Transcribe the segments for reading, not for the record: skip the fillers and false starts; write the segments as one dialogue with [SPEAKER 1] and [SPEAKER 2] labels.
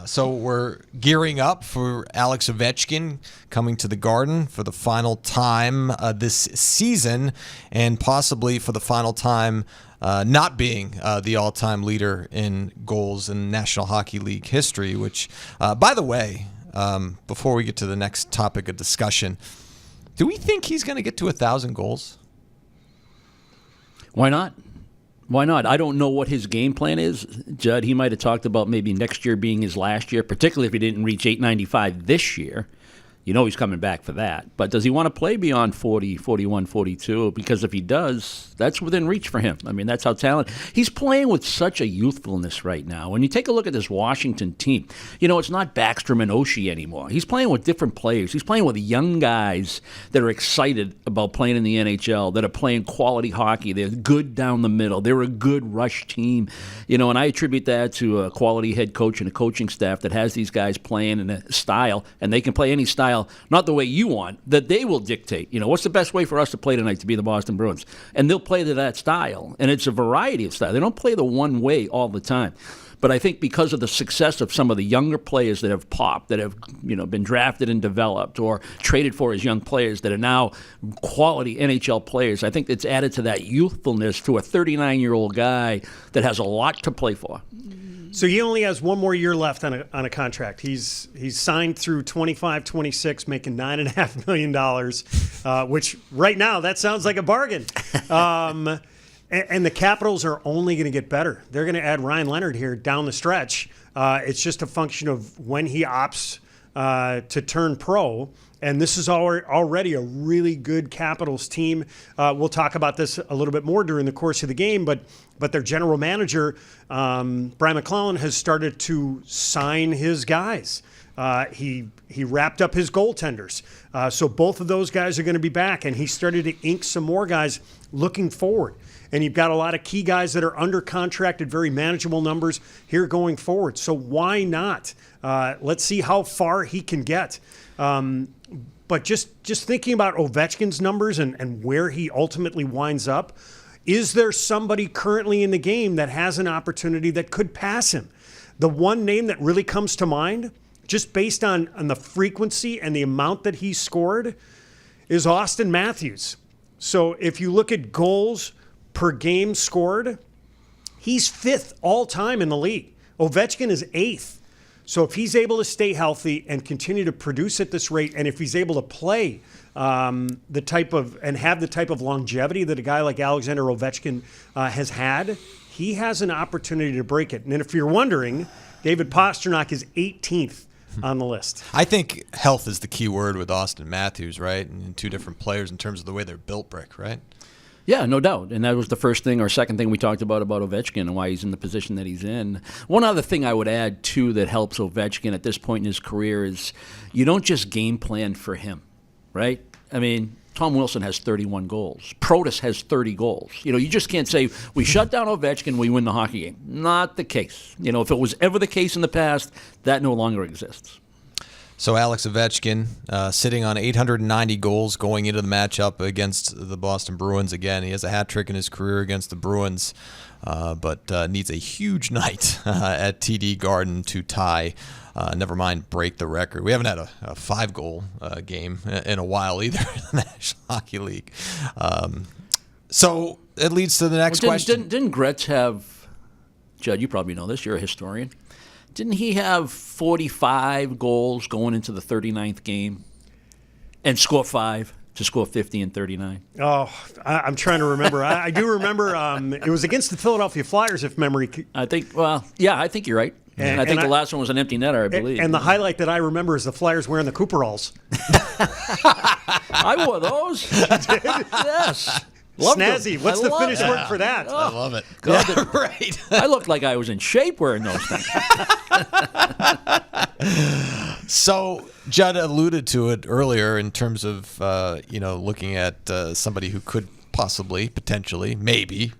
[SPEAKER 1] So we're gearing up for Alex Ovechkin coming to the Garden for the final time this season, and possibly for the final time not being the all-time leader in goals in National Hockey League history, which, by the way, before we get to the next topic of discussion, do we think he's going to get to 1,000 goals?
[SPEAKER 2] Why not? Why not? I don't know what his game plan is, Judd. He might have talked about maybe next year being his last year, particularly if he didn't reach 895 this year. You know he's coming back for that. But does he want to play beyond 40, 41, 42? Because if he does, that's within reach for him. I mean, that's how talented. He's playing with such a youthfulness right now. When you take a look at this Washington team, it's not Backstrom and Oshie anymore. He's playing with different players. He's playing with young guys that are excited about playing in the NHL, that are playing quality hockey. They're good down the middle. They're a good rush team. And I attribute that to a quality head coach and a coaching staff that has these guys playing in a style, and they can play any style, not the way you want, that they will dictate. What's the best way for us to play tonight to be the Boston Bruins? And they'll play to that style. And it's a variety of style. They don't play the one way all the time. But I think because of the success of some of the younger players that have popped, that have been drafted and developed or traded for as young players that are now quality NHL players, I think it's added to that youthfulness to a 39-year-old guy that has a lot to play for.
[SPEAKER 3] So he only has one more year left on a contract. He's signed through 25-26, making $9.5 million, which right now that sounds like a bargain. And the Capitals are only going to get better. They're going to add Ryan Leonard here down the stretch. It's just a function of when he opts to turn pro. And this is already a really good Capitals team. We'll talk about this a little bit more during the course of the game, but their general manager, Brian McClellan, has started to sign his guys. He wrapped up his goaltenders. So both of those guys are going to be back, and he started to ink some more guys looking forward. And you've got a lot of key guys that are under contract at very manageable numbers here going forward. So why not? Let's see how far he can get. But just thinking about Ovechkin's numbers and where he ultimately winds up, is there somebody currently in the game that has an opportunity that could pass him? The one name that really comes to mind, just based on the frequency and the amount that he scored, is Austin Matthews. So if you look at goals per game scored, he's 5th all-time in the league. Ovechkin is 8th. So if he's able to stay healthy and continue to produce at this rate, and if he's able to play have the type of longevity that a guy like Alexander Ovechkin has had, he has an opportunity to break it. And if you're wondering, David Pastrnak is 18th on the list.
[SPEAKER 1] I think health is the key word with Austin Matthews, right? And two different players in terms of the way they're built, Brick, right?
[SPEAKER 2] Yeah, no doubt. And that was the first thing or second thing we talked about Ovechkin and why he's in the position that he's in. One other thing I would add, too, that helps Ovechkin at this point in his career is you don't just game plan for him, right? I mean, Tom Wilson has 31 goals. Protas has 30 goals. You just can't say, we shut down Ovechkin, we win the hockey game. Not the case. If it was ever the case in the past, that no longer exists.
[SPEAKER 1] So Alex Ovechkin sitting on 890 goals going into the matchup against the Boston Bruins again. He has a hat trick in his career against the Bruins, but needs a huge night at TD Garden to tie, never mind break the record. We haven't had a 5-goal game in a while either in the National Hockey League. So it leads to the next question.
[SPEAKER 2] Didn't Gretz have, Judd, you probably know this, you're a historian. Didn't he have 45 goals going into the 39th game and score 5 to score 50 and 39?
[SPEAKER 3] Oh, I'm trying to remember. I do remember it was against the Philadelphia Flyers, if memory.
[SPEAKER 2] I think you're right. And I think the last one was an empty netter, I believe.
[SPEAKER 3] And the highlight that I remember is the Flyers wearing the Cooperalls.
[SPEAKER 2] I wore those.
[SPEAKER 3] You did?
[SPEAKER 2] Yes.
[SPEAKER 3] Snazzy. What's the Finnish word for that?
[SPEAKER 1] I love it.
[SPEAKER 2] Yeah, right. I looked like I was in shape wearing those things.
[SPEAKER 1] So Judd alluded to it earlier in terms of looking at somebody who could possibly, potentially, maybe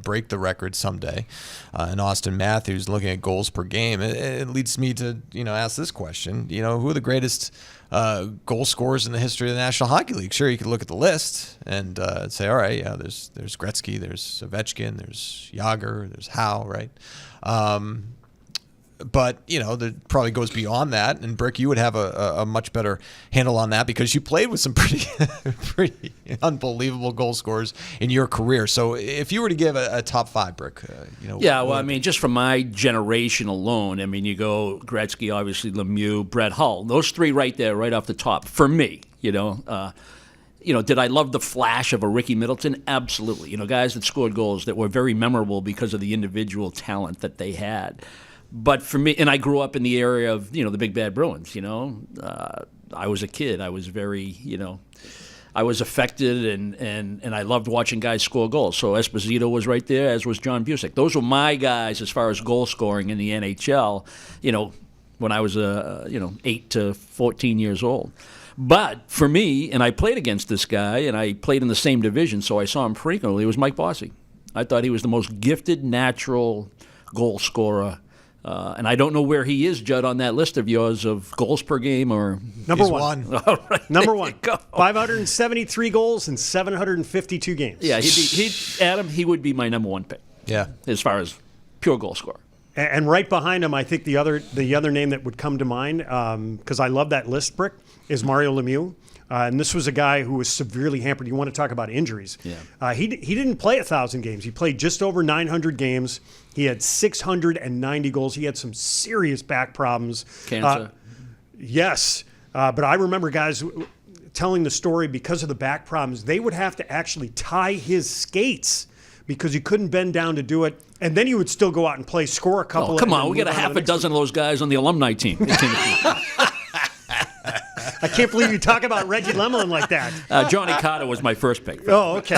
[SPEAKER 1] break the record someday. And Austin Matthews, looking at goals per game, it leads me to ask this question: who are the greatest goal scorers in the history of the National Hockey League? Sure, you could look at the list and say, all right, yeah, there's Gretzky, there's Ovechkin, there's Jagr, there's Howe, right? But, that probably goes beyond that. And, Brick, you would have a much better handle on that because you played with some pretty unbelievable goal scorers in your career. So if you were to give a top 5, Brick,
[SPEAKER 2] Yeah, well, I mean, just from my generation alone, I mean, you go Gretzky, obviously, Lemieux, Brett Hull. Those 3 right there, right off the top, for me, did I love the flash of a Ricky Middleton? Absolutely. Guys that scored goals that were very memorable because of the individual talent that they had. But for me, and I grew up in the area of, the Big Bad Bruins, I was a kid. I was very, I was affected and I loved watching guys score goals. So Esposito was right there, as was John Busick. Those were my guys as far as goal scoring in the NHL, when I was, 8 to 14 years old. But for me, and I played against this guy, and I played in the same division, so I saw him frequently, it was Mike Bossy. I thought he was the most gifted, natural goal scorer. And I don't know where he is, Judd, on that list of yours of goals per game or
[SPEAKER 3] number
[SPEAKER 1] He's
[SPEAKER 3] one.
[SPEAKER 2] All right,
[SPEAKER 3] Number one.
[SPEAKER 2] go.
[SPEAKER 3] 573 goals in 752 games.
[SPEAKER 2] Yeah, he would be my number 1 pick.
[SPEAKER 1] Yeah.
[SPEAKER 2] As far as pure goal scorer.
[SPEAKER 3] And right behind him, I think the other name that would come to mind, because I love that list, Brick, is Mario Lemieux. And this was a guy who was severely hampered. You want to talk about injuries.
[SPEAKER 2] Yeah.
[SPEAKER 3] He didn't play 1,000 games. He played just over 900 games. He had 690 goals. He had some serious back problems.
[SPEAKER 2] Cancer.
[SPEAKER 3] Yes. But I remember guys telling the story because of the back problems. They would have to actually tie his skates because he couldn't bend down to do it. And then he would still go out and play, score a couple.
[SPEAKER 2] Come on, we got a half a dozen of those guys on the alumni team.
[SPEAKER 3] I can't believe you talk about Reggie Lemelin like that.
[SPEAKER 2] Johnny Carter was my first pick.
[SPEAKER 3] Oh, okay.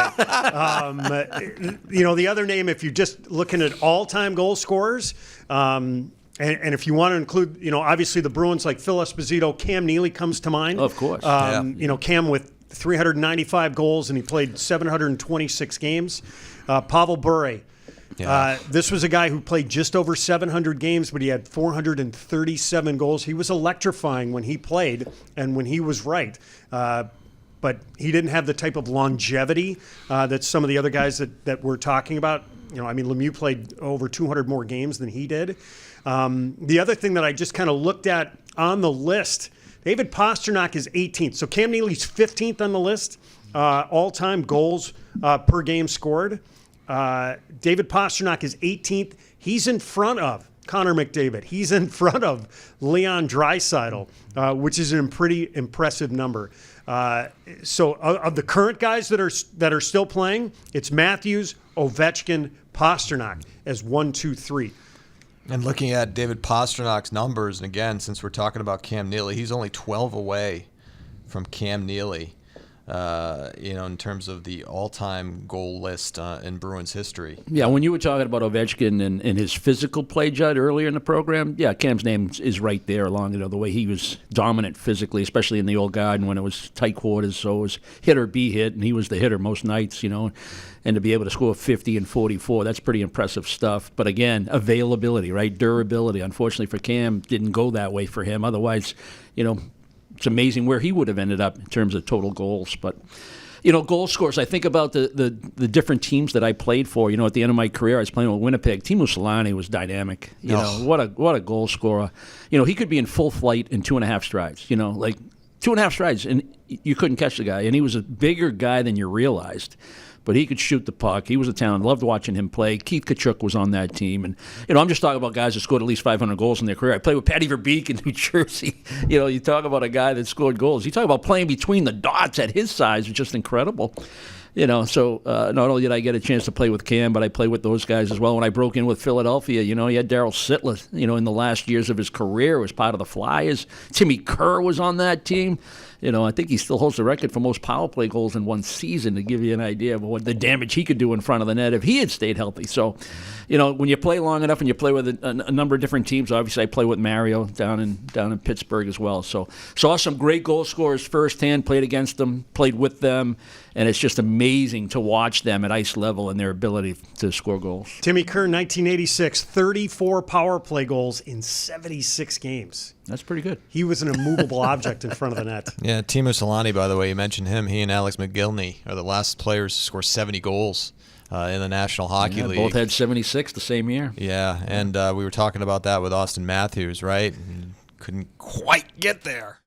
[SPEAKER 3] The other name, if you're just looking at all-time goal scorers, and if you want to include, obviously the Bruins like Phil Esposito, Cam Neely comes to mind.
[SPEAKER 2] Of course.
[SPEAKER 3] Cam with 395 goals, and he played 726 games. Pavel Bure.
[SPEAKER 1] Yeah.
[SPEAKER 3] This was a guy who played just over 700 games, but he had 437 goals. He was electrifying when he played and when he was right. But he didn't have the type of longevity that some of the other guys that we're talking about. Lemieux played over 200 more games than he did. The other thing that I just kind of looked at on the list, David Pastrnak is 18th. So Cam Neely's 15th on the list, all-time goals per game scored. David Pastrnak is 18th. He's in front of Connor McDavid. He's in front of Leon Draisaitl, which is a pretty impressive number. So of the current guys that are still playing, it's Matthews, Ovechkin, Pastrnak as 1, 2, 3.
[SPEAKER 1] And looking at David Pasternak's numbers, and again, since we're talking about Cam Neely, he's only 12 away from Cam Neely. In terms of the all-time goal list in Bruins history.
[SPEAKER 2] Yeah, when you were talking about Ovechkin and his physical play, Judd, earlier in the program, yeah, Cam's name is right there along, the way he was dominant physically, especially in the old Garden when it was tight quarters, so it was hit or be hit, and he was the hitter most nights, and to be able to score 50 and 44, that's pretty impressive stuff. But again, availability, right, durability. Unfortunately for Cam, didn't go that way for him. Otherwise, it's amazing where he would have ended up in terms of total goals. But, goal scores, I think about the different teams that I played for. At the end of my career, I was playing with Winnipeg. Teemu Selanne was dynamic. What a goal scorer. He could be in full flight in 2.5 strides, like 2.5 strides, and you couldn't catch the guy. And he was a bigger guy than you realized. But he could shoot the puck. He was a talent. Loved watching him play. Keith Tkachuk was on that team. And, I'm just talking about guys that scored at least 500 goals in their career. I played with Patty Verbeek in New Jersey. You talk about a guy that scored goals. You talk about playing between the dots at his size. It's just incredible. So not only did I get a chance to play with Cam, but I played with those guys as well. When I broke in with Philadelphia, he had Darryl Sittler, in the last years of his career, was part of the Flyers. Timmy Kerr was on that team. I think he still holds the record for most power play goals in one season, to give you an idea of what the damage he could do in front of the net if he had stayed healthy. So, when you play long enough and you play with a number of different teams, obviously I play with Mario down in Pittsburgh as well. So saw some great goal scorers firsthand, played against them, played with them, and it's just amazing to watch them at ice level and their ability to score goals.
[SPEAKER 3] Timmy Kerr, 1986, 34 power play goals in 76 games.
[SPEAKER 2] That's pretty good.
[SPEAKER 3] He was an immovable object in front of the net.
[SPEAKER 1] Yeah, Teemu Selanne, by the way, you mentioned him. He and Alex McGillney are the last players to score 70 goals in the National Hockey League.
[SPEAKER 2] Both had 76 the same year.
[SPEAKER 1] Yeah, and we were talking about that with Austin Matthews, right? And couldn't quite get there.